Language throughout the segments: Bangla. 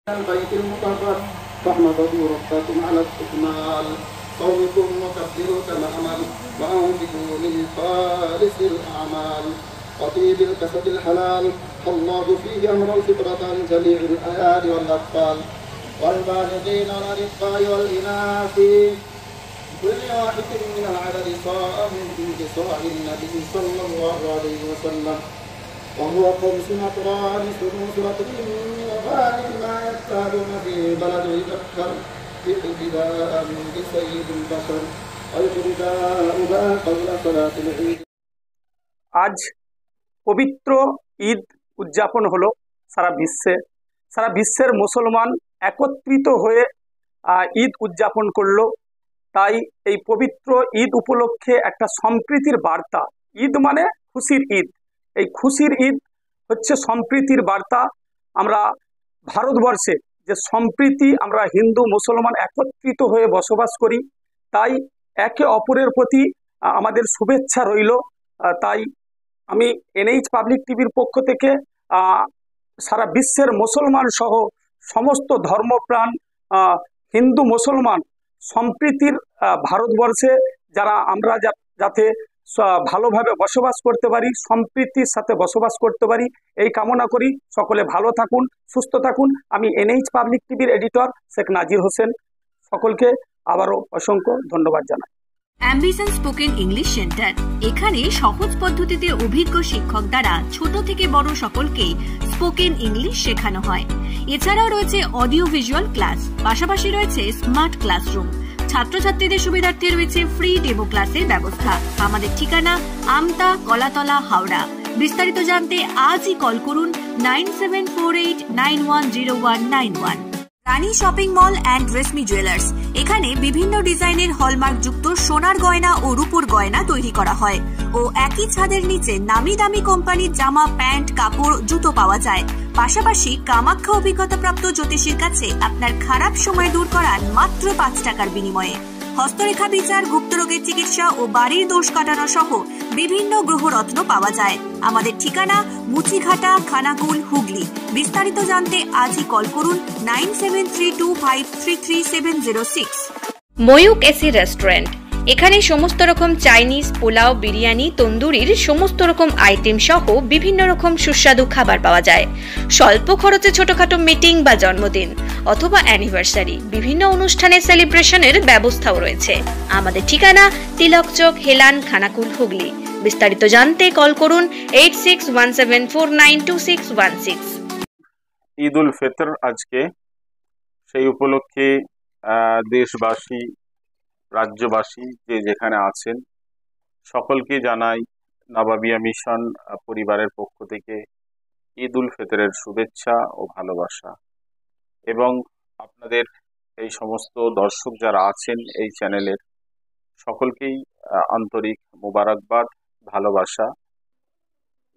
البيت المطهر فاحمدوا ربكم على استكمال قومكم وكبروا كما أمر وأنفقوا من خالص الأعمال وطيب الكسب الحلال الله فيه أمر الفطرة عن جميع الأياد والأطفال والبالغين والأرقاء والإناث كل واحد من العدد صاء من صاع النبي صلى الله عليه وسلم وهو خمس أطران سنوسرة من غالب ما يكتالون في بلد يذكر اقتداء بسيد البشر واقتداؤها قبل صلاة العيد। আজ পবিত্র ঈদ উদযাপন হলো সারা বিশ্বের মুসলমান একত্রিত হয়ে ঈদ উদযাপন করলো। তাই এই পবিত্র ঈদ উপলক্ষে একটা সম্প্রীতির বার্তা, ঈদ মানে খুশির ঈদ, এই খুশির ঈদ হচ্ছে সম্প্রীতির বার্তা। আমরা ভারতবর্ষে যে সম্প্রীতি, আমরা হিন্দু মুসলমান একত্রিত হয়ে বসবাস করি, তাই একে অপরের প্রতি আমাদের শুভেচ্ছা রইল। তাই আমি এনএইচ পাবলিক টিভির পক্ষ থেকে সারা বিশ্বের মুসলমান সহ সমস্ত ধর্মপ্রাণ হিন্দু মুসলমান সম্প্রীতির ভারতবর্ষে যারা আমরা যাতে ভালোভাবে বসবাস করতে পারি, সম্প্রীতির সাথে বসবাস করতে পারি, এই কামনা করি। সকলে ভালো থাকুন, সুস্থ থাকুন। আমি এনএইচ পাবলিক টিভির এডিটর শেখ নাজির হোসেন। সকলকে আবারও অসংখ্য ধন্যবাদ জানাই। অ্যাম্বিশন স্পোকেন ইংলিশ সেন্টার, এখানে সহজ পদ্ধতিতে অভিজ্ঞ শিক্ষক দ্বারা ছোট থেকে বড় সকলকেই স্পোকেন ইংলিশ শেখানো হয়। এছাড়াও রয়েছে অডিও ভিজুয়াল ক্লাস, পাশাপাশি রয়েছে স্মার্ট ক্লাসরুম। ছাত্রছাত্রীদের সুবিধার্থে রয়েছে ফ্রি ডেমো ক্লাসের ব্যবস্থা। আমাদের ঠিকানা আমতা, কলাতলা, হাওড়া। বিস্তারিত জানতে আজই কল করুন 9748910191। Rani shopping mall and Reshmi jewellers, এখানে বিভিন্ন ডিজাইনের হলমার্ক যুক্ত সোনার গয়না ও রূপোর গয়না তৈরি করা হয় ও একই ছাদের নিচে নামি দামি কোম্পানির জামা, প্যান্ট, কাপড়, জুতো পাওয়া যায়। পাশাপাশি কামাখ্যা অভিজ্ঞতাপ্রাপ্ত জ্যোতিষীর কাছে আপনার খারাপ সময় দূর করান মাত্র 5 টাকার বিনিময়ে। হস্তরেখা বিচার, গুপ্তরোগের চিকিৎসা ও বাড়ির দোষ কাটানো সহ বিভিন্ন গ্রহরত্ন পাওয়া যায়। আমাদের ঠিকানা মুচিঘাটা, খানাকুল, হুগলি। বিস্তারিত জানতে আজই কল করুন 9732533706। ময়ূক এসি রেস্টুরেন্ট, এখানে সমস্ত রকম চাইনিজ, পোলাও, বিরিয়ানি, তন্দুরির সমস্ত রকম আইটেম সহ বিভিন্ন রকম সুস্বাদু খাবার পাওয়া যায়। স্বল্প খরচে ছোটখাটো মিটিং বা জন্মদিন অথবা অ্যানিভার্সারি, বিভিন্ন অনুষ্ঠানের সেলিব্রেশনের ব্যবস্থাও রয়েছে। আমাদের ঠিকানা তিলক চক, হেলান, খানাকুল, হুগলি। বিস্তারিত জানতে কল করুন 8617492616। ঈদ উল ফিতর আজকে, সেই উপলক্ষে দেশবাসী, রাজ্যবাসী যে যেখানে আছেন সকলকে জানাই নবাবিয়া মিশন পরিবারের পক্ষ থেকে ঈদ উল ফিতরের শুভেচ্ছা ও ভালোবাসা। এবং আপনাদের এই সমস্ত দর্শক যারা আছেন এই চ্যানেলের সকলকেই আন্তরিক মোবারকবাদ, ভালোবাসা।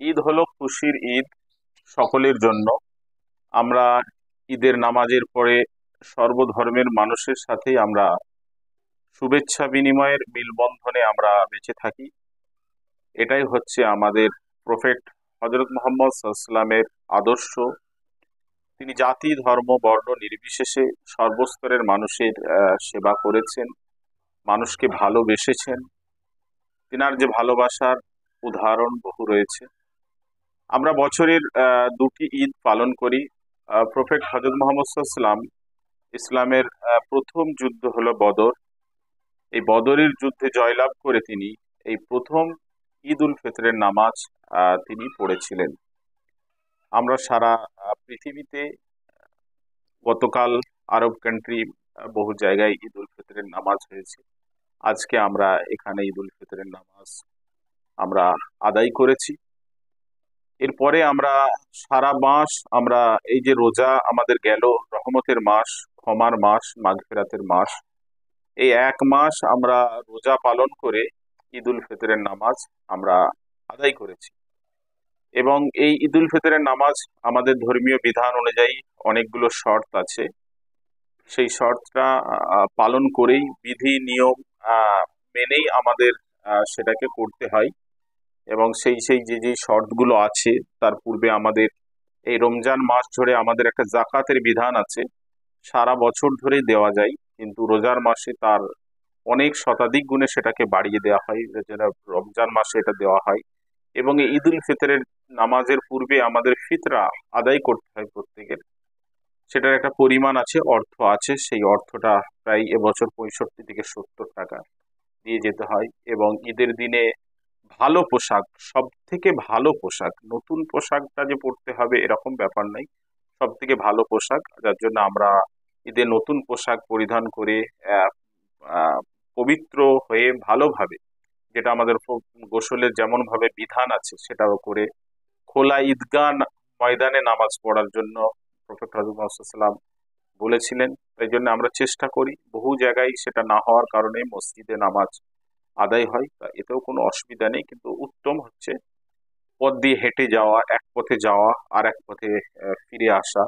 ঈদ হলো খুশির ঈদ সকলের জন্য। আমরা ঈদের নামাজের পরে সর্বধর্মের মানুষের সাথেই আমরা শুভেচ্ছা বিনিময়ের মিলবন্ধনে আমরা বেঁচে থাকি। এটাই হচ্ছে আমাদের প্রফেট হযরত মুহাম্মদ সাল্লাল্লাহু আলাইহি ওয়াসাল্লামের আদর্শ। তিনি জাতি, ধর্ম, বর্ণ নির্বিশেষে সর্বস্তরের মানুষের সেবা করেছেন, মানুষকে ভালোবেসেছেন। তিনার যে ভালোবাসার উদাহরণ বহু রয়েছে। আমরা বছরের 2টি ঈদ পালন করি। প্রফেট হযরত মুহাম্মদ সাল্লাল্লাহু আলাইহি ওয়াসাল্লাম, ইসলামের প্রথম যুদ্ধ হলো বদর। এই বদরের যুদ্ধে জয়লাভ করে তিনি এই প্রথম ঈদ উল ফিতরের নামাজ তিনি পড়েছিলেন। আমরা সারা পৃথিবীতে গতকাল আরব কান্ট্রি বহু জায়গায় ঈদ উল ফিতরের নামাজ হয়েছে। আজকে আমরা এখানে ঈদ উল ফিতরের নামাজ আমরা আদায় করেছি। এরপরে আমরা সারা মাস, আমরা এই যে রোজা আমাদের গেল, রহমতের মাস, ক্ষমার মাস, মাগফিরাতের মাস, এই 1 মাস আমরা রোজা পালন করে ঈদ উল ফিতরের নামাজ আমরা আদায় করেছি। এবং এই ঈদ উল ফিতরের নামাজ আমাদের ধর্মীয় বিধান অনুযায়ী অনেকগুলো শর্ত আছে। সেই শর্তটা পালন করেই, বিধি নিয়ম মেনেই আমাদের সেটাকে করতে হয়। এবং সেই যে শর্তগুলো আছে, তার পূর্বে আমাদের এই রমজান মাস ধরে আমাদের একটা জাকাতের বিধান আছে, সারা বছর ধরেই দেওয়া যায়, কিন্তু রোজার মাসে তার অনেক শতাধিক গুণে সেটাকে বাড়িয়ে দেওয়া হয়, যেটা রমজান মাসে এটা দেওয়া হয়। এবং এই ঈদ উল ফিতরের নামাজের পূর্বে আমাদের ফিতরা আদায় করতে হয় প্রত্যেকের, সেটার একটা পরিমাণ আছে, অর্থ আছে। সেই অর্থটা প্রায় এবছর 65 থেকে 70 টাকা দিয়ে যেতে হয়। এবং ঈদের দিনে ভালো পোশাক, সব থেকে ভালো পোশাক, নতুন পোশাকটা যে পরতে হবে এরকম ব্যাপার নাই, সব থেকে ভালো পোশাক, যার জন্য আমরা ঈদের নতুন পোশাক পরিধান করে আহ, আহ, পবিত্র হয়ে ভালোভাবে, যেটা আমাদের গোসলের যেমন ভাবে বিধান আছে সেটাও করে খোলা ঈদগাহ ময়দানে নামাজ পড়ার জন্য প্রফেট রাসূলুল্লাহ বলেছিলেন। তাই জন্য আমরা চেষ্টা করি, বহু জায়গায় সেটা না হওয়ার কারণে মসজিদে নামাজ আদায় হয়, তা এতেও কোনো অসুবিধা নেই। কিন্তু উত্তম হচ্ছে পথ দিয়ে হেঁটে যাওয়া, এক পথে যাওয়া আর এক পথে ফিরে আসা।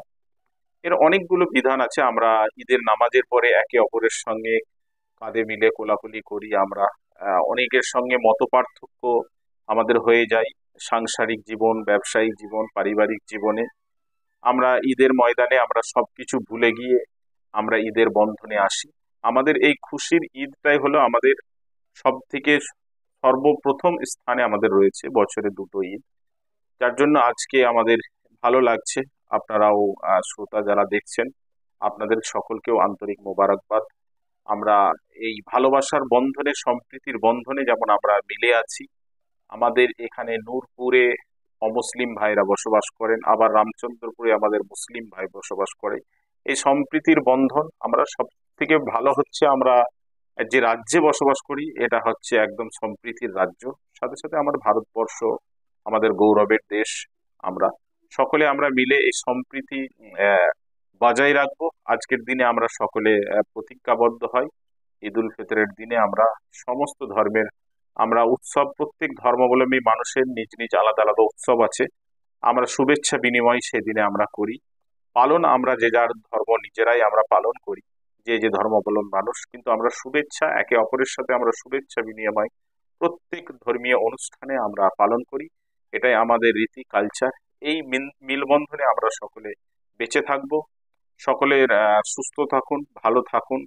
এর অনেকগুলো বিধান আছে। আমরা ঈদের নামাজের পরে একে অপরের সঙ্গে কাঁধে মিলে কোলাকুলি করি। আমরা অনেকের সঙ্গে মতপার্থক্য আমাদের হয়ে যায়, সাংসারিক জীবন, ব্যবসায়িক জীবন, পারিবারিক জীবনে। আমরা ঈদের ময়দানে আমরা সবকিছু ভুলে গিয়ে আমরা ঈদের বন্ধনে আসি। আমাদের এই খুশির ঈদটাই হলো আমাদের সব থেকে সর্বপ্রথম স্থানে আমাদের রয়েছে বছরে দুটো ঈদ, যার জন্য আজকে আমাদের ভালো লাগছে। আপনারাও শ্রোতা যারা দেখছেন, আপনাদের সকলকেও আন্তরিক মোবারকবাদ। আমরা এই ভালোবাসার বন্ধনে, সম্প্রীতির বন্ধনে যেমন আমরা মিলে আছি, আমাদের এখানে নূরপুরে অমুসলিম ভাইরা বসবাস করেন, আবার রামচন্দ্রপুরে আমাদের মুসলিম ভাই বসবাস করে। এই সম্প্রীতির বন্ধন, আমরা সব থেকে ভালো হচ্ছে আমরা যে রাজ্যে বসবাস করি এটা হচ্ছে একদম সম্প্রীতির রাজ্য। সাথে সাথে আমার ভারতবর্ষ আমাদের গৌরবের দেশ। আমরা সকলে আমরা মিলে এই সম্প্রীতি বজায় রাখবো। আজকের দিনে আমরা সকলে প্রতিজ্ঞাবদ্ধ হয়, ঈদ উল ফিতরের দিনে আমরা সমস্ত ধর্মের আমরা উৎসব, প্রত্যেক ধর্মাবলম্বী মানুষের নিজ নিজ আলাদা আলাদা উৎসব আছে, আমরা শুভেচ্ছা বিনিময় সেদিনে আমরা করি। পালন আমরা যে যার ধর্ম নিজেরাই আমরা পালন করি, যে যে ধর্মাবলম্বী মানুষ, কিন্তু আমরা শুভেচ্ছা একে অপরের সাথে আমরা শুভেচ্ছা বিনিময় প্রত্যেক ধর্মীয় অনুষ্ঠানে আমরা পালন করি। এটাই আমাদের রীতি, কালচার। এই মিলবন্ধনে আমরা সকলে বেঁচে থাকবো। সকলের সুস্থ থাকুন, ভালো থাকুন,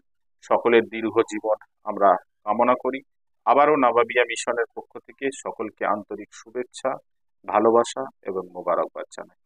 সকলের দীর্ঘ জীবন আমরা কামনা করি। আবারও নাবাবিয়া মিশনের পক্ষ থেকে সকলকে আন্তরিক শুভেচ্ছা, ভালোবাসা এবং মোবারকবাদ জানাই।